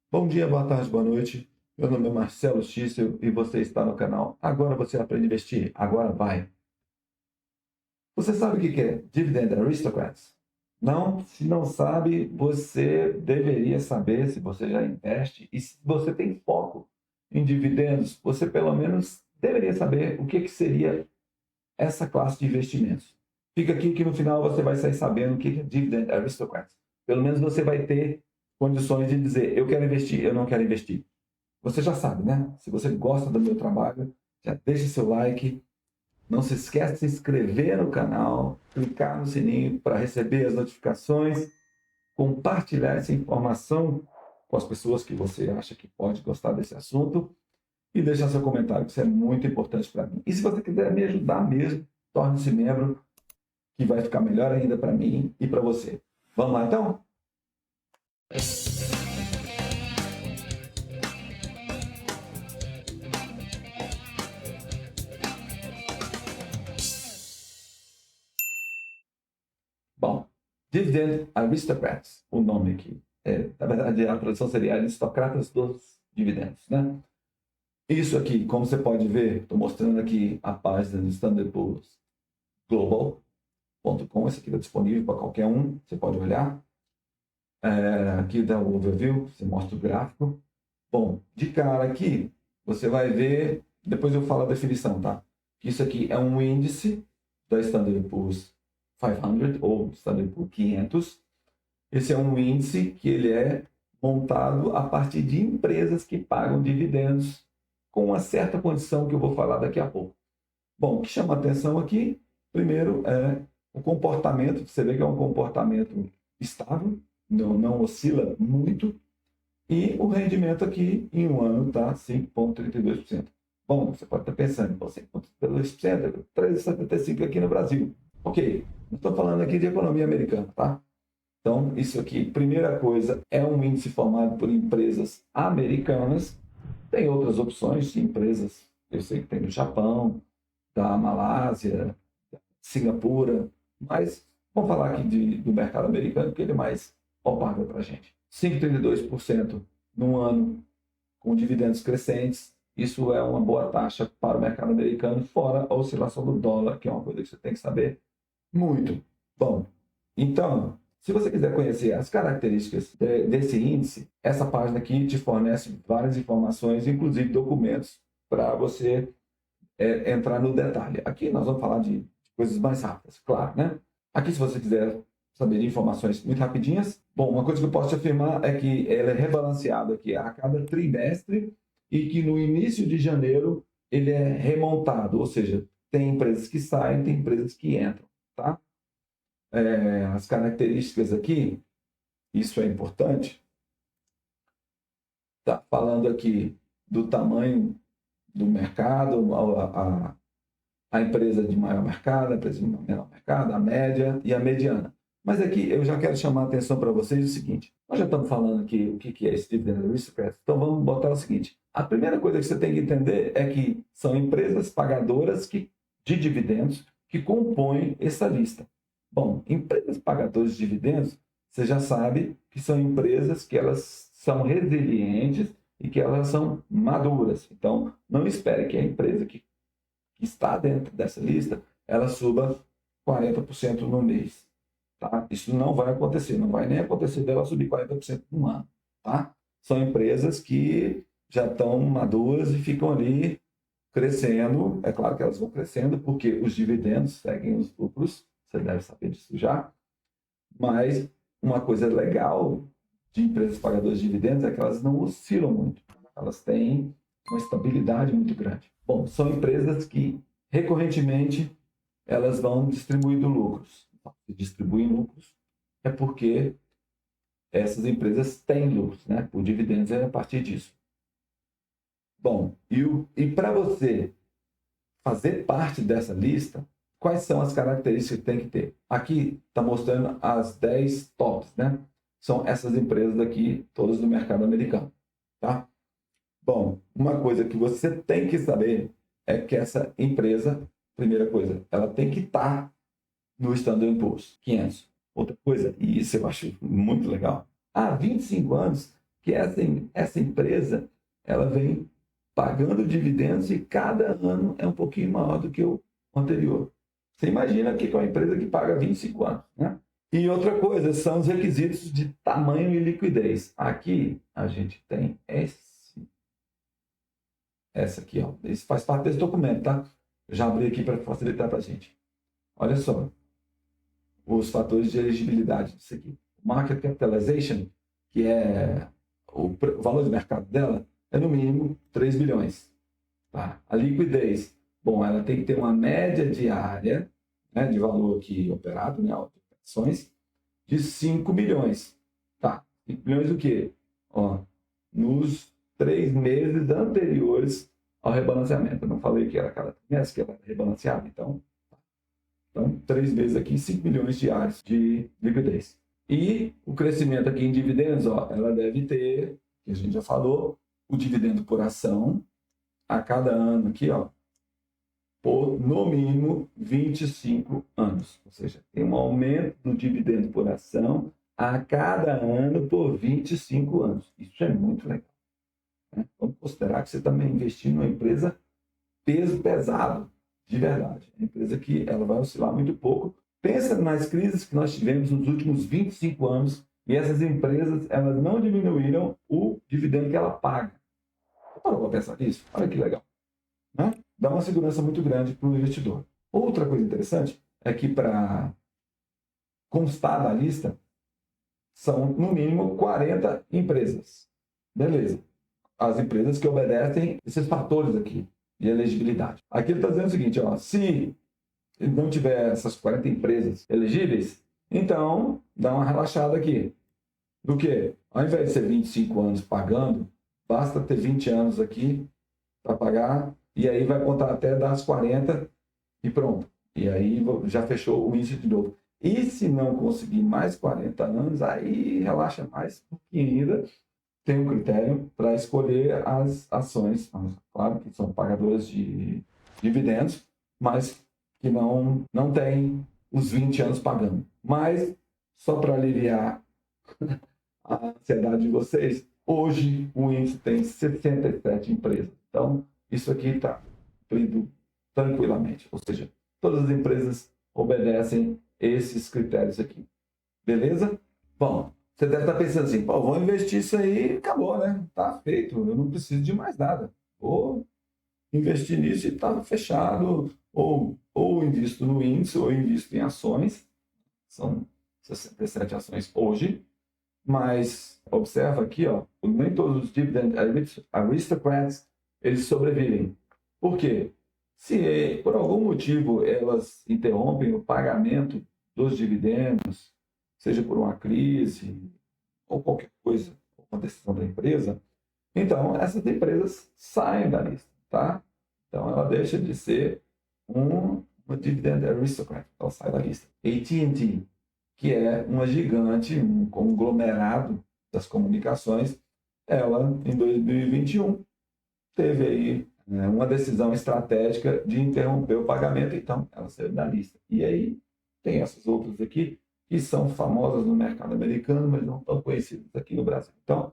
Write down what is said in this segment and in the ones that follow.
Bom dia, boa tarde, boa noite. Meu nome é Marcelo Schissel e você está no canal Agora Você Aprende a Investir. Agora vai. Você sabe o que é Dividend Aristocrats? Não? Se não sabe, você deveria saber se você já investe e se você tem foco em dividendos, você pelo menos deveria saber o que seria essa classe de investimentos. Fica aqui que no final você vai sair sabendo o que é Dividend Aristocrats. Pelo menos você vai ter condições de dizer eu quero investir, eu não quero investir. Você já sabe, né? Se você gosta do meu trabalho, já deixa seu like. Não se esqueça de se inscrever no canal, clicar no sininho para receber as notificações, compartilhar essa informação com as pessoas que você acha que pode gostar desse assunto e deixar seu comentário, que isso é muito importante para mim. E se você quiser me ajudar mesmo, torne-se membro, que vai ficar melhor ainda para mim e para você. Vamos lá então? Bom, Dividend Aristocrats, o nome aqui. Na verdade, a tradução seria aristocratas dos dividendos, né? Isso aqui, como você pode ver, estou mostrando aqui a página do Standard Poor's Global.com. Esse aqui está disponível para qualquer um, você pode olhar. Aqui dá o overview, você mostra o gráfico. Bom, de cara aqui, você vai ver, depois eu falo a definição, tá? Isso aqui é um índice da Standard Poor's 500 ou Standard Poor's 500. Esse é um índice que ele é montado a partir de empresas que pagam dividendos com uma certa condição que eu vou falar daqui a pouco. Bom, o que chama atenção aqui, primeiro, é o comportamento. Você vê que é um comportamento estável, não oscila muito, e o rendimento aqui em um ano está 5,32%. Bom, você pode estar pensando, 5,32%, 3,75% aqui no Brasil. Ok, não estou falando aqui de economia americana, tá? Então, isso aqui, primeira coisa, é um índice formado por empresas americanas. Tem outras opções de empresas, eu sei que tem no Japão, da Malásia, Singapura, mas vamos falar aqui do mercado americano, que ele é mais palpável para a gente. 5,32% num ano com dividendos crescentes, isso é uma boa taxa para o mercado americano, fora a oscilação do dólar, que é uma coisa que você tem que saber muito. Bom, então, se você quiser conhecer as características desse índice, essa página aqui te fornece várias informações, inclusive documentos, para você entrar no detalhe. Aqui nós vamos falar de coisas mais rápidas, claro, né? Aqui, se você quiser saber de informações muito rapidinhas, bom, uma coisa que eu posso te afirmar é que ela é rebalanceada aqui a cada trimestre e que no início de janeiro ele é remontado, ou seja, tem empresas que saem, tem empresas que entram, tá? As características aqui, isso é importante. Tá falando aqui do tamanho do mercado, a empresa de maior mercado, a empresa de menor mercado, a média e a mediana. Mas aqui eu já quero chamar a atenção para vocês o seguinte: nós já estamos falando aqui o que é esse Dividend Aristocrats, então vamos botar o seguinte: a primeira coisa que você tem que entender é que são empresas pagadoras de dividendos que compõem essa lista. Bom, empresas pagadoras de dividendos, você já sabe que são empresas que elas são resilientes e que elas são maduras. Então, não espere que a empresa que está dentro dessa lista, ela suba 40% no mês. Tá? Isso não vai acontecer, não vai nem acontecer dela subir 40% no ano. Tá? São empresas que já estão maduras e ficam ali crescendo. É claro que elas vão crescendo porque os dividendos seguem os lucros, você deve saber disso já. Mas uma coisa legal de empresas pagadoras de dividendos é que elas não oscilam muito. Elas têm uma estabilidade muito grande. Bom, são empresas que recorrentemente elas vão distribuindo lucros. Se distribuem lucros é porque essas empresas têm lucros, né? O dividendos é a partir disso. Bom, e para você fazer parte dessa lista, quais são as características que tem que ter? Aqui está mostrando as 10 tops, né? São essas empresas aqui, todas do mercado americano, tá? Bom, uma coisa que você tem que saber é que essa empresa, primeira coisa, ela tem que estar no Standard Poor's 500. Outra coisa, e isso eu acho muito legal, há 25 anos que essa empresa ela vem pagando dividendos e cada ano é um pouquinho maior do que o anterior. Você imagina que é uma empresa que paga 25 anos, né? E outra coisa, são os requisitos de tamanho e liquidez. Aqui a gente tem essa aqui, ó. Isso faz parte desse documento, tá? Eu já abri aqui para facilitar para a gente. Olha só, os fatores de elegibilidade disso aqui. Market capitalization, que é o valor de mercado dela, é no mínimo 3 bilhões. Tá? A liquidez, bom, ela tem que ter uma média diária, né, de valor aqui operado, né, operações, de 5 bilhões. Tá, 5 bilhões do quê? Ó, nos 3 meses anteriores ao rebalanceamento. Eu não falei que era cada trimestre que ela era rebalanceada, então 3 meses aqui, 5 milhões diários de liquidez. E o crescimento aqui em dividendos, ó, ela deve ter, que a gente já falou, o dividendo por ação a cada ano aqui, ó, por no mínimo 25 anos. Ou seja, tem um aumento do dividendo por ação a cada ano por 25 anos. Isso é muito legal, né? Vamos considerar que você também investiu numa empresa peso pesado, de verdade. Uma empresa que ela vai oscilar muito pouco. Pensa nas crises que nós tivemos nos últimos 25 anos e essas empresas elas não diminuíram o dividendo que ela paga. Parou para pensar nisso? Olha que legal, né? Dá uma segurança muito grande para o investidor. Outra coisa interessante é que para constar na lista são no mínimo 40 empresas. Beleza. As empresas que obedecem esses fatores aqui de elegibilidade. Aqui ele está dizendo o seguinte, ó, se não tiver essas 40 empresas elegíveis, então dá uma relaxada aqui. Do que? Ao invés de ser 25 anos pagando, basta ter 20 anos aqui para pagar, e aí vai contar até das 40 e pronto. E aí já fechou o índice de novo. E se não conseguir mais 40 anos, aí relaxa mais um pouquinho ainda. Tem um critério para escolher as ações, claro que são pagadoras de dividendos, mas que não tem os 20 anos pagando. Mas, só para aliviar a ansiedade de vocês, hoje o índice tem 67 empresas. Então, isso aqui está cumprido tranquilamente. Ou seja, todas as empresas obedecem esses critérios aqui. Beleza? Bom, você deve estar pensando assim, pô, vou investir isso aí e acabou, né? Tá feito, eu não preciso de mais nada. Vou investir nisso e está fechado. Ou invisto no índice, ou invisto em ações. São 67 ações hoje. Mas observa aqui, ó, nem todos os dividend aristocrats eles sobrevivem. Por quê? Se por algum motivo elas interrompem o pagamento dos dividendos, seja por uma crise ou qualquer coisa, uma decisão da empresa, então essas empresas saem da lista, tá? Então ela deixa de ser uma dividend aristocrat, ela sai da lista. AT&T, que é uma gigante, um conglomerado das comunicações, ela em 2021 teve aí uma decisão estratégica de interromper o pagamento, então ela saiu da lista. E aí tem essas outras aqui que são famosas no mercado americano, mas não tão conhecidas aqui no Brasil. Então,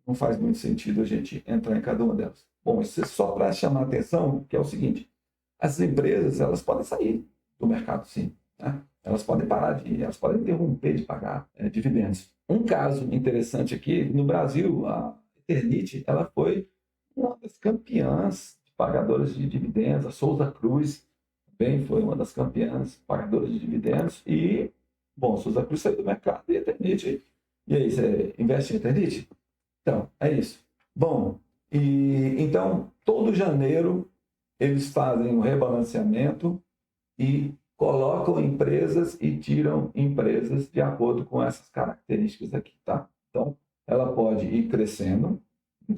não faz muito sentido a gente entrar em cada uma delas. Bom, isso é só para chamar a atenção, que é o seguinte, essas empresas, elas podem sair do mercado, sim, né? Elas podem parar elas podem interromper de pagar dividendos. Um caso interessante aqui, no Brasil, a Eternit, ela foi uma das campeãs de pagadoras de dividendos, a Souza Cruz também foi uma das campeãs pagadoras de dividendos e, bom, Souza Cruz saiu do mercado e Eternit, e aí, você investe em Eternit? Então, é isso. Bom, então, todo janeiro eles fazem um rebalanceamento e colocam empresas e tiram empresas de acordo com essas características aqui, tá? Então, ela pode ir crescendo,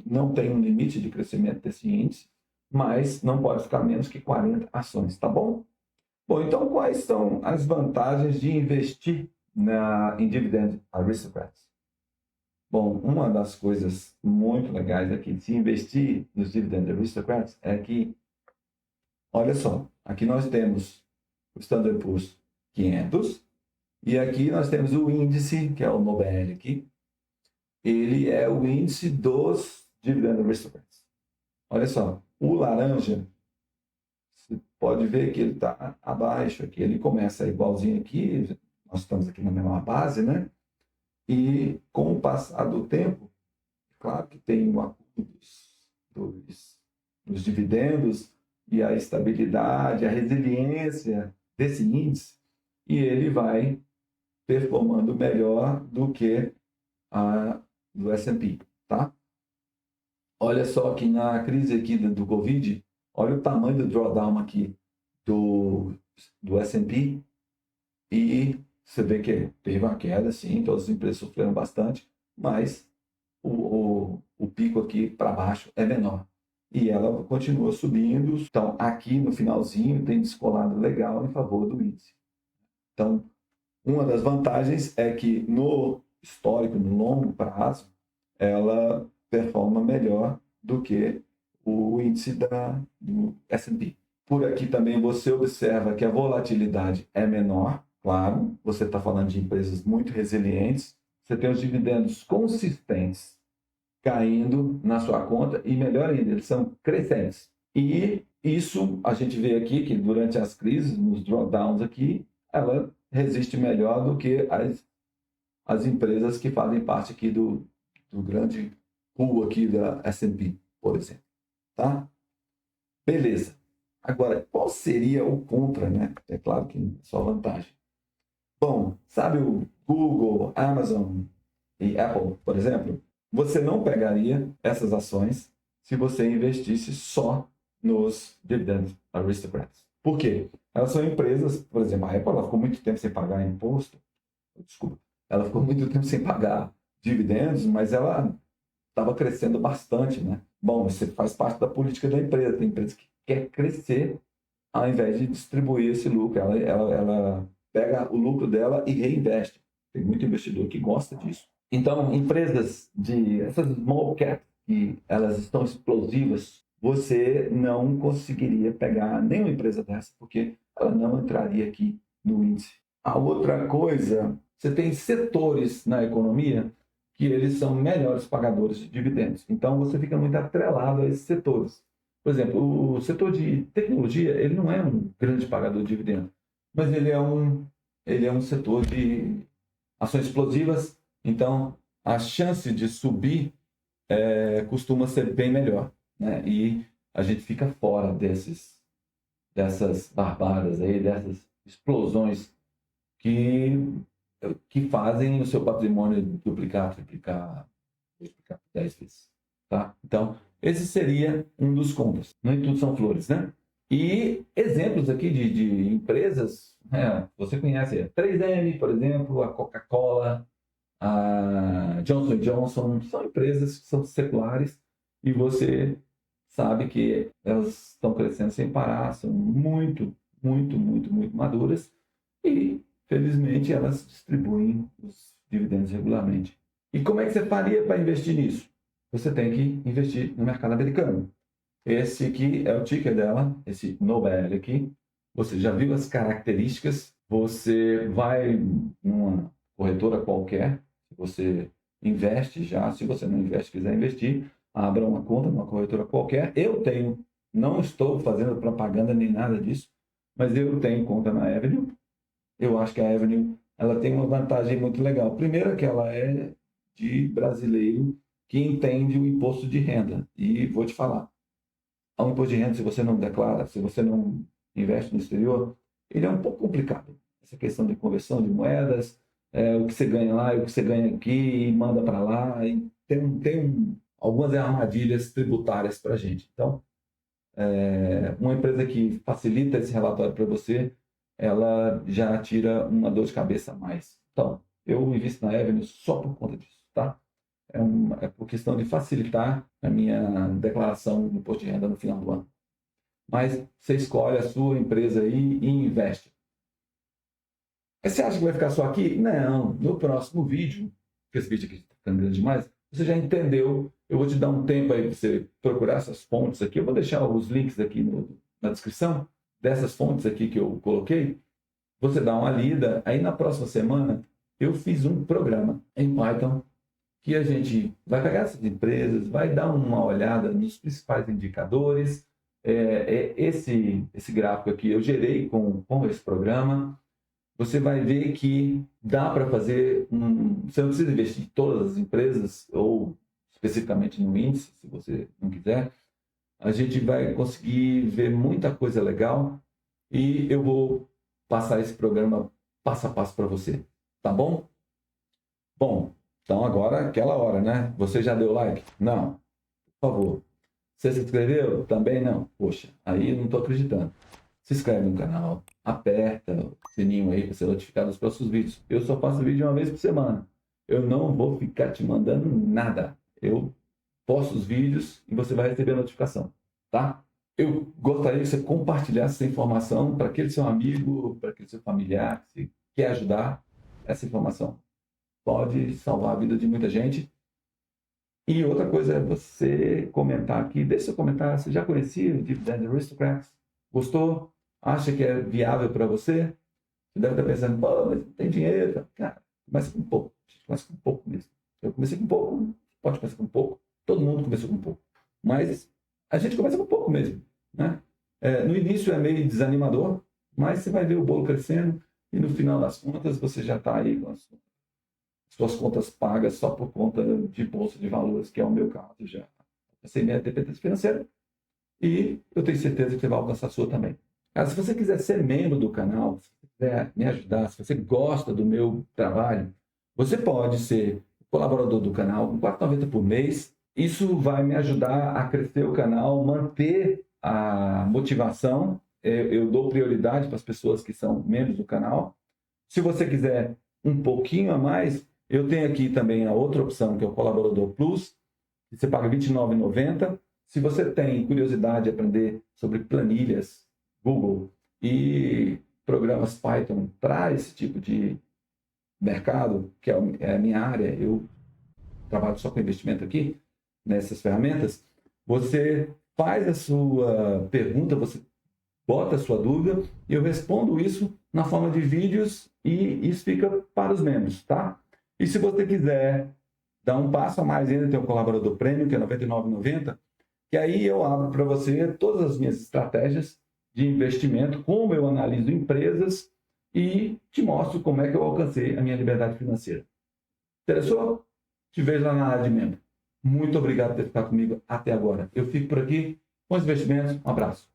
não tem um limite de crescimento desse índice, mas não pode ficar menos que 40 ações, tá bom? Bom, então quais são as vantagens de investir em Dividend Aristocrats? Bom, uma das coisas muito legais aqui de se investir nos Dividend Aristocrats é que, olha só, aqui nós temos o Standard Poor's 500 e aqui nós temos o índice, que é o Nobel aqui, ele é o índice dos Dividend Aristocrats. Olha só, o laranja, você pode ver que ele está abaixo aqui, ele começa igualzinho aqui, nós estamos aqui na mesma base, né? E com o passar do tempo, claro que tem o acúmulo dos dividendos e a estabilidade, a resiliência desse índice, e ele vai performando melhor do que a do S&P, tá? Olha só que na crise aqui do Covid, olha o tamanho do drawdown aqui do S&P, e você vê que teve uma queda, sim, todas as empresas sofreram bastante, mas o pico aqui para baixo é menor. E ela continua subindo. Então, aqui no finalzinho tem descolado legal em favor do índice. Então, uma das vantagens é que no histórico, no longo prazo, ela performa melhor do que o índice do S&P. Por aqui também você observa que a volatilidade é menor, claro, você está falando de empresas muito resilientes, você tem os dividendos consistentes caindo na sua conta e, melhor ainda, eles são crescentes. E isso a gente vê aqui que durante as crises, nos drawdowns aqui, ela resiste melhor do que as empresas que fazem parte aqui do grande pool aqui da S&P, por exemplo. Tá? Beleza. Agora, qual seria o contra, né? É claro que é só vantagem. Bom, sabe o Google, Amazon e Apple, por exemplo? Você não pegaria essas ações se você investisse só nos Dividend Aristocrats. Por quê? Elas são empresas, por exemplo, a Apple ela ficou muito tempo sem pagar imposto. Desculpa. Ela ficou muito tempo sem pagar dividendos, mas ela estava crescendo bastante, né? Bom, isso faz parte da política da empresa. Tem empresa que quer crescer ao invés de distribuir esse lucro. Ela pega o lucro dela e reinveste. Tem muito investidor que gosta disso. Então, empresas essas small cap, que elas estão explosivas, você não conseguiria pegar nenhuma empresa dessa, porque ela não entraria aqui no índice. A outra coisa, você tem setores na economia que eles são melhores pagadores de dividendos. Então, você fica muito atrelado a esses setores. Por exemplo, o setor de tecnologia, ele não é um grande pagador de dividendos, mas ele é um setor de ações explosivas, então a chance de subir costuma ser bem melhor, né? E a gente fica fora dessas barbadas aí, dessas explosões que fazem o seu patrimônio duplicar, triplicar, multiplicar 10 vezes, tá? Então, esse seria um dos contras. Nem tudo são flores, né? E exemplos aqui de empresas, você conhece a 3M, por exemplo, a Coca-Cola, a Johnson Johnson, são empresas que são seculares e você sabe que elas estão crescendo sem parar, são muito, muito, muito, muito maduras e, felizmente, elas distribuem os dividendos regularmente. E como é que você faria para investir nisso? Você tem que investir no mercado americano. Esse aqui é o ticker dela, esse Nobel aqui. Você já viu as características? Você vai numa corretora qualquer, você investe já, se você não investe, quiser investir, abra uma conta numa corretora qualquer. Eu tenho, não estou fazendo propaganda nem nada disso, mas eu tenho conta na Avenue. Eu acho que a Avenue ela tem uma vantagem muito legal. Primeiro que ela é de brasileiro que entende o imposto de renda. E vou te falar, o imposto de renda, se você não declara, se você não investe no exterior, ele é um pouco complicado. Essa questão de conversão de moedas, o que você ganha lá e o que você ganha aqui, e manda para lá. E tem algumas armadilhas tributárias para a gente. Então, uma empresa que facilita esse relatório para você, ela já tira uma dor de cabeça a mais. Então, eu invisto na Avenue só por conta disso, tá? É por questão de facilitar a minha declaração do imposto de renda no final do ano. Mas você escolhe a sua empresa aí e investe. Mas você acha que vai ficar só aqui? Não. No próximo vídeo, porque esse vídeo aqui está ficando grande demais, você já entendeu. Eu vou te dar um tempo aí para você procurar essas fontes aqui. Eu vou deixar os links aqui na descrição dessas fontes aqui que eu coloquei. Você dá uma lida. Aí na próxima semana eu fiz um programa em Python que a gente vai pegar essas empresas, vai dar uma olhada nos principais indicadores. Esse gráfico aqui eu gerei com esse programa. Você vai ver que dá para fazer você não precisa investir em todas as empresas ou especificamente no índice, se você não quiser. A gente vai conseguir ver muita coisa legal e eu vou passar esse programa passo a passo para você, tá bom? Bom, então agora aquela hora, né? Você já deu like? Não, por favor. Você se inscreveu? Também não. Poxa, aí eu não estou acreditando. Se inscreve no canal, aperta o sininho aí para ser notificado dos próximos vídeos. Eu só faço vídeo uma vez por semana. Eu não vou ficar te mandando nada. Eu posto os vídeos e você vai receber a notificação, tá? Eu gostaria que você compartilhasse essa informação para aquele seu amigo, para aquele seu familiar que você quer ajudar. Essa informação pode salvar a vida de muita gente. E outra coisa é você comentar aqui, deixe seu comentário, você já conhecia o Dividend Aristocrats? Gostou? Acha que é viável para você? Você deve estar pensando, pô, mas não tem dinheiro. Cara, começa com pouco. Começa com pouco mesmo. Eu comecei com pouco, pode começar com pouco. Todo mundo começou com pouco. Mas a gente começa com pouco mesmo, né? No início é meio desanimador, mas você vai ver o bolo crescendo e no final das contas você já está aí com as suas contas pagas só por conta de bolsa de valores, que é o meu caso já. Passei minha dependência financeira e eu tenho certeza que você vai alcançar a sua também. Cara, se você quiser ser membro do canal, se você quiser me ajudar, se você gosta do meu trabalho, você pode ser colaborador do canal com R$ 4,90 por mês. Isso vai me ajudar a crescer o canal, manter a motivação. Eu dou prioridade para as pessoas que são membros do canal. Se você quiser um pouquinho a mais, eu tenho aqui também a outra opção, que é o Colaborador Plus, que você paga R$ 29,90. Se você tem curiosidade de aprender sobre planilhas Google e programas Python para esse tipo de mercado, que é a minha área, eu trabalho só com investimento aqui, nessas ferramentas, você faz a sua pergunta, você bota a sua dúvida e eu respondo isso na forma de vídeos e isso fica para os membros, tá? E se você quiser dar um passo a mais ainda, tem o colaborador premium, que é R$ 99,90, que aí eu abro para você todas as minhas estratégias de investimento, como eu analiso empresas e te mostro como é que eu alcancei a minha liberdade financeira. Interessou? Te vejo lá na área de membro. Muito obrigado por ter ficado comigo até agora. Eu fico por aqui. Bons investimentos. Um abraço.